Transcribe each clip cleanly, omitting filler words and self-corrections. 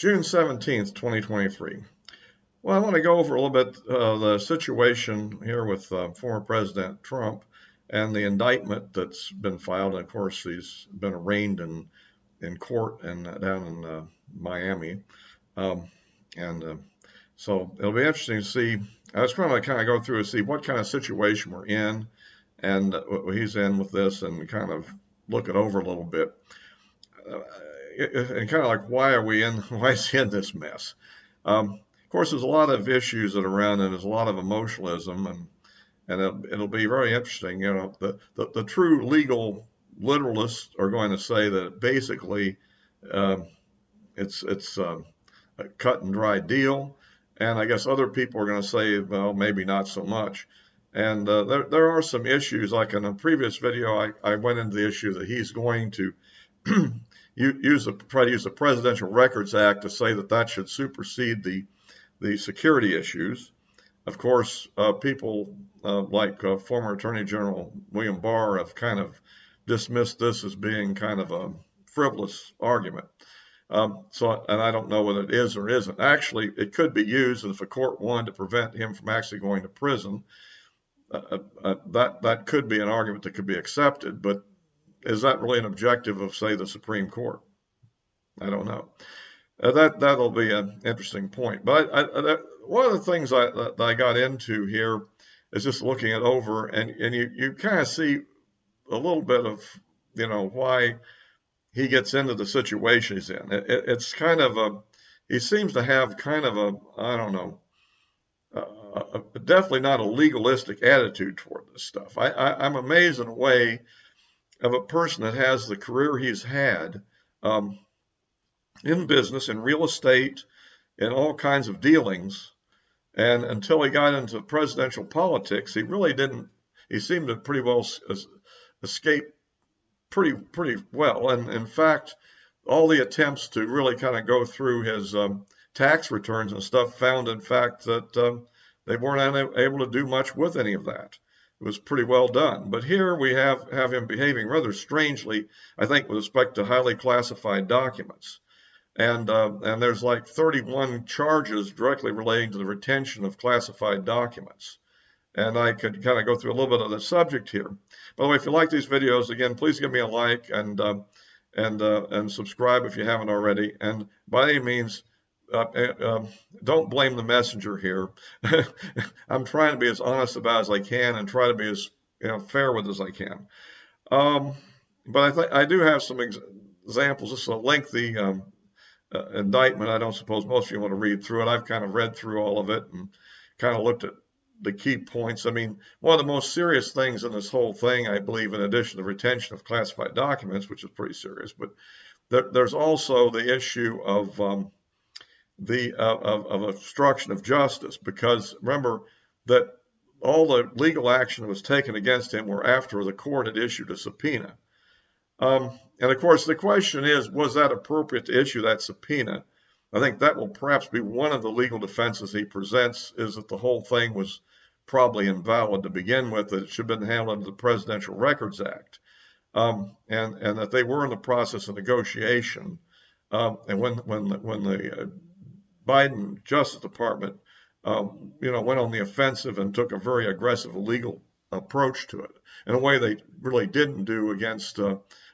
June 17th, 2023. Well, I want to go over a little bit the situation here with former President Trump and the indictment that's been filed. And of course, he's been arraigned in court and down in Miami. Um, and so it'll be interesting to see. I was trying to kind of go through and see what kind of situation we're in and what he's in with this and kind of look it over a little bit. And kind of like, why is he in this mess? Of course, there's a lot of issues that are around, and there's a lot of emotionalism, and it'll be very interesting. You know, the true legal literalists are going to say that basically um, it's a cut and dry deal, and I guess other people are going to say, well, maybe not so much. And there are some issues, like in a previous video, I went into the issue that he's going to try to use the Presidential Records Act to say that should supersede the security issues. Of course, people like former Attorney General William Barr have kind of dismissed this as being kind of a frivolous argument. And I don't know whether it is or isn't. Actually, it could be used if a court wanted to prevent him from actually going to prison. That could be an argument that could be accepted, but is that really an objective of, say, the Supreme Court? I don't know. That'll be an interesting point. But one of the things that I got into here is just looking it over, and you kind of see a little bit of, why he gets into the situation he's in. It's kind of he seems to have kind of I don't know, definitely not a legalistic attitude toward this stuff. I'm amazed in a way of a person that has the career he's had in business, in real estate, in all kinds of dealings. And until he got into presidential politics, he really didn't. He seemed to pretty well escape pretty well. And in fact, all the attempts to really kind of go through his tax returns and stuff found, in fact, that they weren't able to do much with any of that. It was pretty well done. But here we have him behaving rather strangely, I think, with respect to highly classified documents. And there's like 31 charges directly relating to the retention of classified documents. And I could kind of go through a little bit of the subject here. By the way, if you like these videos, again, please give me a like and subscribe if you haven't already. And by any means, don't blame the messenger here. I'm trying to be as honest about it as I can and try to be as fair with as I can. But I do have some examples. This is a lengthy indictment. I don't suppose most of you want to read through it. I've kind of read through all of it and kind of looked at the key points. I mean, one of the most serious things in this whole thing, I believe, in addition to retention of classified documents, which is pretty serious, but there's also the issue of obstruction of justice, because remember that all the legal action that was taken against him were after the court had issued a subpoena. And of course, the question is, was that appropriate to issue that subpoena? I think that will perhaps be one of the legal defenses he presents, is that the whole thing was probably invalid to begin with, that it should have been handled under the Presidential Records Act, and that they were in the process of negotiation. And when the Biden Justice Department, went on the offensive and took a very aggressive legal approach to it in a way they really didn't do against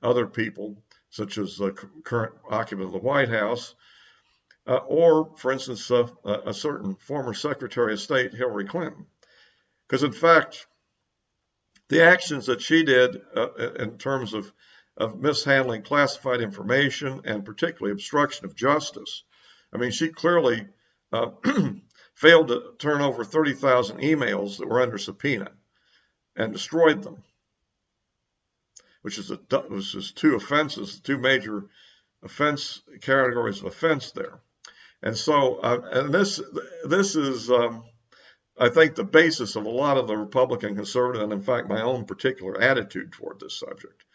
other people, such as the current occupant of the White House, or, for instance, a certain former Secretary of State, Hillary Clinton. Because, in fact, the actions that she did in terms of mishandling classified information and particularly obstruction of justice, I mean, she clearly failed to turn over 30,000 emails that were under subpoena and destroyed them, which is two offenses, two major offense categories of offense there. And so, and this is, I think, the basis of a lot of the Republican conservative, and in fact, my own particular attitude toward this subject.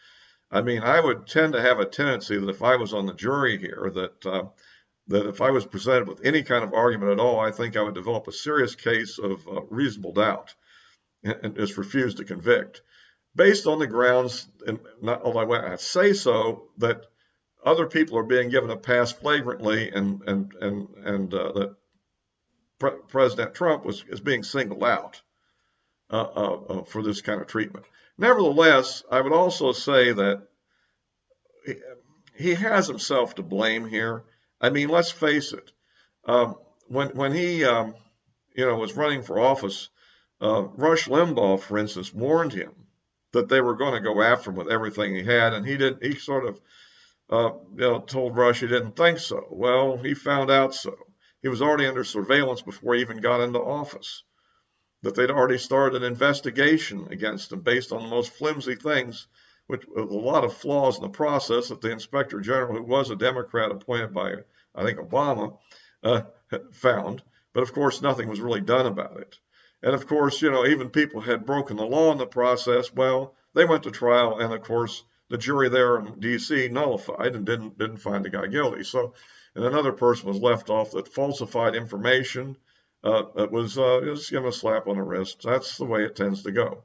I mean, I would tend to have a tendency that if I was on the jury here, that if I was presented with any kind of argument at all, I think I would develop a serious case of reasonable doubt and just refuse to convict, based on the grounds, and not although I say so, that other people are being given a pass flagrantly, that President Trump is being singled out for this kind of treatment. Nevertheless, I would also say that he has himself to blame here. I mean, let's face it. Um, when he was running for office, Rush Limbaugh, for instance, warned him that they were going to go after him with everything he had, and he did. He sort of told Rush he didn't think so. Well, he found out so. He was already under surveillance before he even got into office. That they'd already started an investigation against him based on the most flimsy things, with a lot of flaws in the process that the Inspector General, who was a Democrat appointed by, I think, Obama, found. But of course, nothing was really done about it. And of course, even people had broken the law in the process. Well, they went to trial, and of course, the jury there in D.C. nullified and didn't find the guy guilty. So, and another person was left off that falsified information. It was just given a slap on the wrist. That's the way it tends to go.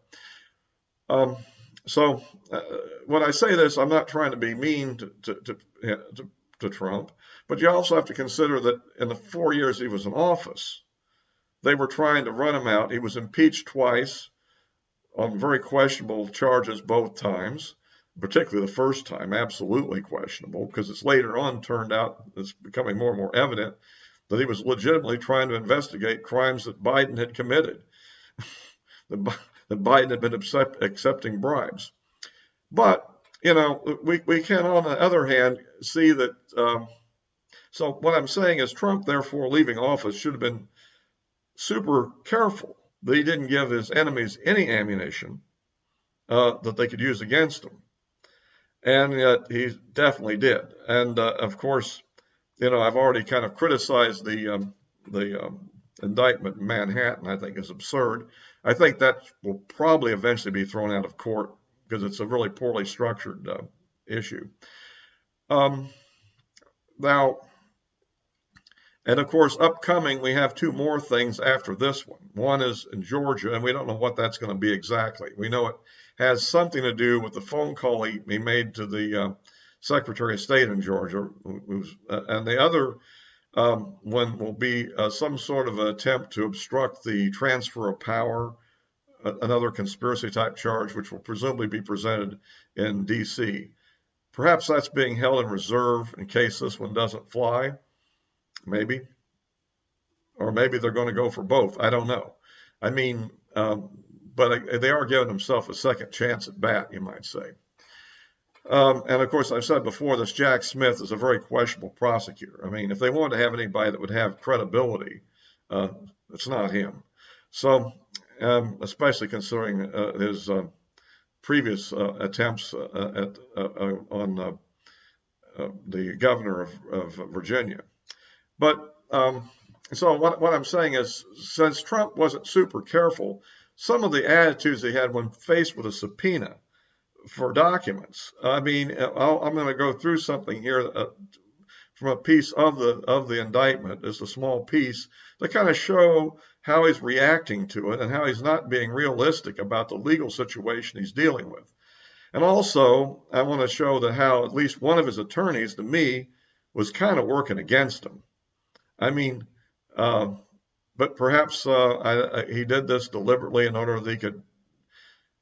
So when I say this, I'm not trying to be mean to Trump, but you also have to consider that in the 4 years he was in office, they were trying to run him out. He was impeached twice on very questionable charges both times, particularly the first time, absolutely questionable, because it's later on turned out, it's becoming more and more evident that he was legitimately trying to investigate crimes that Biden had committed, that Biden had been accepting bribes. But, we can, on the other hand, see that, so what I'm saying is Trump, therefore, leaving office should have been super careful that he didn't give his enemies any ammunition that they could use against him. And yet he definitely did. And, of course, I've already kind of criticized the indictment in Manhattan. I think is absurd. I think that will probably eventually be thrown out of court because it's a really poorly structured issue. Now, and of course, upcoming, we have two more things after this one. One is in Georgia, and we don't know what that's going to be exactly. We know it has something to do with the phone call he made to the Secretary of State in Georgia, and the other one will be some sort of an attempt to obstruct the transfer of power, another conspiracy type charge, which will presumably be presented in D.C. Perhaps that's being held in reserve in case this one doesn't fly, maybe. Or maybe they're going to go for both. I don't know. I mean, but they are giving themselves a second chance at bat, you might say. And of course, I've said before, this Jack Smith is a very questionable prosecutor. I mean, if they wanted to have anybody that would have credibility, it's not him. So, especially considering his previous attempts on the governor of Virginia. But so what I'm saying is, since Trump wasn't super careful, some of the attitudes he had when faced with a subpoena for documents. I mean, I'm going to go through something here from a piece of the indictment. It's a small piece to kind of show how he's reacting to it and how he's not being realistic about the legal situation he's dealing with. And also, I want to show that how at least one of his attorneys, to me, was kind of working against him. I mean, but perhaps he did this deliberately in order that he could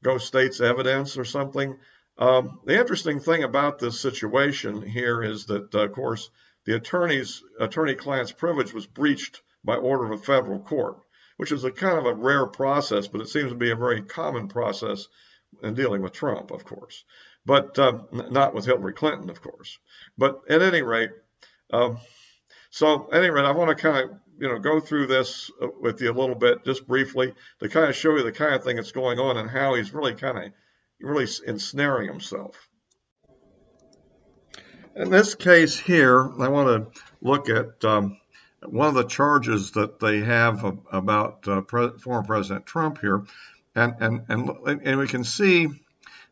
go state's evidence or something. The interesting thing about this situation here is that, of course, the attorney-client's privilege was breached by order of a federal court, which is a kind of a rare process, but it seems to be a very common process in dealing with Trump, of course, but not with Hillary Clinton, of course. But at any rate, I want to kind of go through this with you a little bit, just briefly, to kind of show you the kind of thing that's going on and how he's really ensnaring himself. In this case here, I want to look at one of the charges that they have about former President Trump here, and we can see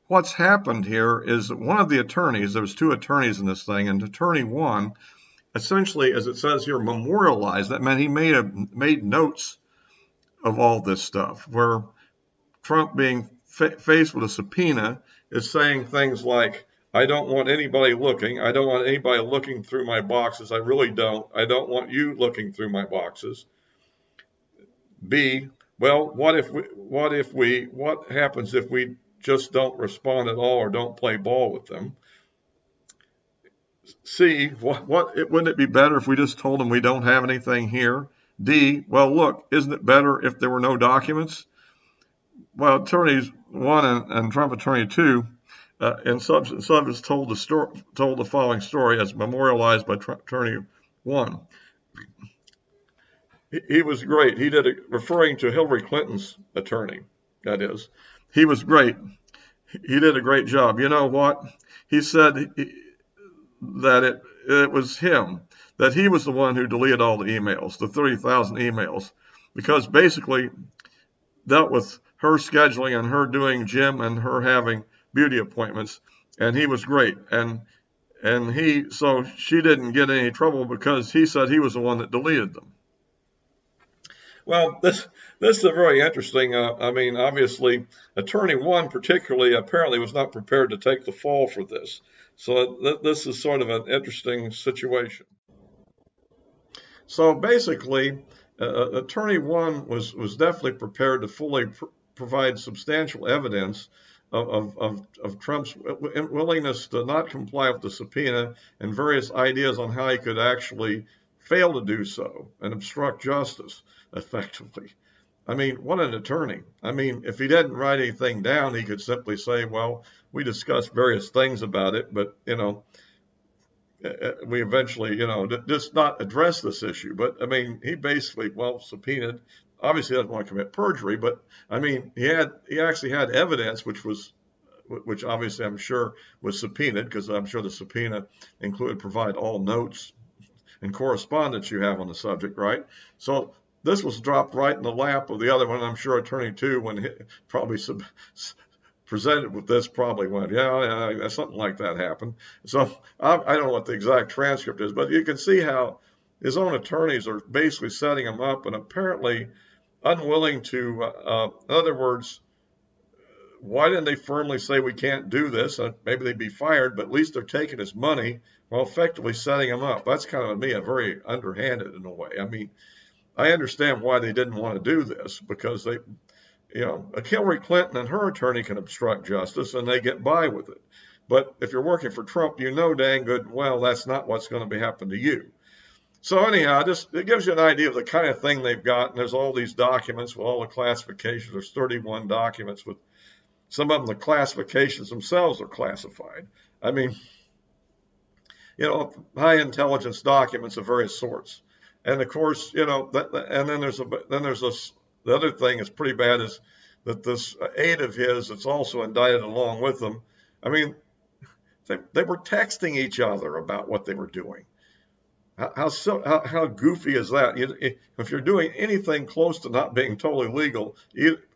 what's happened here is that one of the attorneys, there was two attorneys in this thing, and attorney one, essentially, as it says here, memorialized. That meant he made notes of all this stuff, where Trump being faced with a subpoena is saying things like, I don't want anybody looking. I don't want anybody looking through my boxes. I really don't. I don't want you looking through my boxes. B, well, what happens if we just don't respond at all or don't play ball with them? C, wouldn't it be better if we just told them we don't have anything here? D, well, look, isn't it better if there were no documents? Well, attorneys 1 and Trump attorney 2 in substance told the following story as memorialized by attorney 1. He was great. He did it, referring to Hillary Clinton's attorney, that is. He was great. He did a great job. You know what? He said that it was him, that he was the one who deleted all the emails, the 30,000 emails, because basically dealt with her scheduling and her doing gym and her having beauty appointments, and he was great. So she didn't get any trouble because he said he was the one that deleted them. Well, this is a very interesting. I mean, obviously, attorney 1 particularly apparently was not prepared to take the fall for this. So this is sort of an interesting situation. So basically, attorney 1 was definitely prepared to fully provide substantial evidence of Trump's willingness to not comply with the subpoena and various ideas on how he could actually fail to do so and obstruct justice effectively. I mean, what an attorney. I mean, if he didn't write anything down, he could simply say, well, we discussed various things about it, but, we eventually, just not address this issue. But, I mean, he basically, subpoenaed. Obviously, he doesn't want to commit perjury, but, I mean, he actually had evidence, which obviously I'm sure was subpoenaed, because I'm sure the subpoena included provide all notes and correspondence you have on the subject, right? So this was dropped right in the lap of the other one. I'm sure attorney 2, when he probably presented with this, probably went, yeah, something like that happened. So I don't know what the exact transcript is, but you can see how his own attorneys are basically setting him up and apparently unwilling to, in other words, why didn't they firmly say we can't do this? Maybe they'd be fired, but at least they're taking his money while effectively setting him up. That's kind of, to me, a very underhanded in a way. I mean, I understand why they didn't want to do this, because they, Hillary Clinton and her attorney can obstruct justice and they get by with it. But if you're working for Trump, you know dang good well that's not what's going to happen to you. So anyhow, it gives you an idea of the kind of thing they've got. And there's all these documents with all the classifications. There's 31 documents with some of them, the classifications themselves are classified. I mean, high intelligence documents of various sorts. And of course, and then the other thing that's pretty bad is that this aide of his that's also indicted along with them. I mean, they were texting each other about what they were doing. How goofy is that? If you're doing anything close to not being totally legal,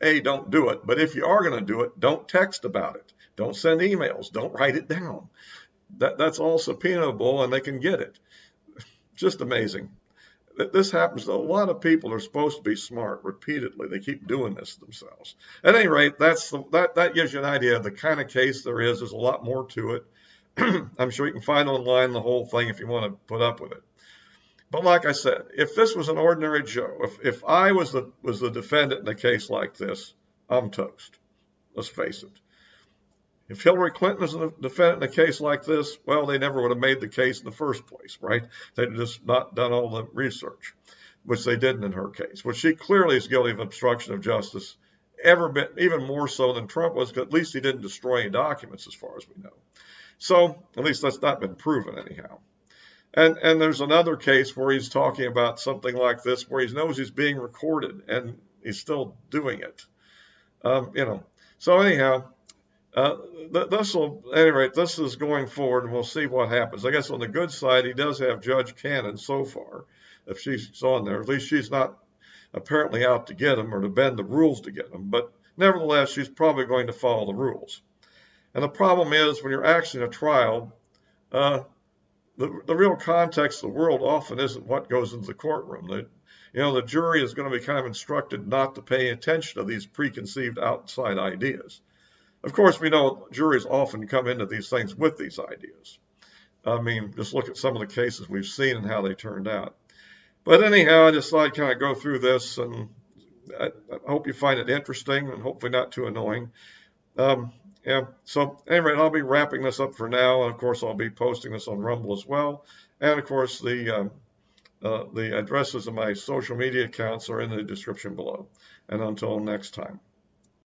don't do it. But if you are going to do it, don't text about it. Don't send emails. Don't write it down. That's all subpoenable, and they can get it. Just amazing. This happens to a lot of people who are supposed to be smart repeatedly. They keep doing this themselves. At any rate, that gives you an idea of the kind of case there is. There's a lot more to it. I'm sure you can find online the whole thing if you want to put up with it. But like I said, if this was an ordinary Joe, if I was the defendant in a case like this, I'm toast. Let's face it. If Hillary Clinton was the defendant in a case like this, well, they never would have made the case in the first place, right? They'd just not done all the research, which they didn't in her case, which she clearly is guilty of obstruction of justice, even more so than Trump was, because at least he didn't destroy any documents as far as we know. So at least that's not been proven anyhow. And there's another case where he's talking about something like this, where he knows he's being recorded and he's still doing it. So anyhow, this is going forward, and we'll see what happens. I guess on the good side, he does have Judge Cannon so far. If she's on there, at least she's not apparently out to get him or to bend the rules to get him. But nevertheless, she's probably going to follow the rules. And the problem is, when you're actually in a trial, the real context of the world often isn't what goes into the courtroom. The jury is going to be kind of instructed not to pay attention to these preconceived outside ideas. Of course, we know juries often come into these things with these ideas. I mean, just look at some of the cases we've seen and how they turned out. But anyhow, I just thought I'd kind of go through this, and I hope you find it interesting and hopefully not too annoying. Yeah, so anyway, I'll be wrapping this up for now, and of course I'll be posting this on Rumble as well. And of course the addresses of my social media accounts are in the description below. And until next time.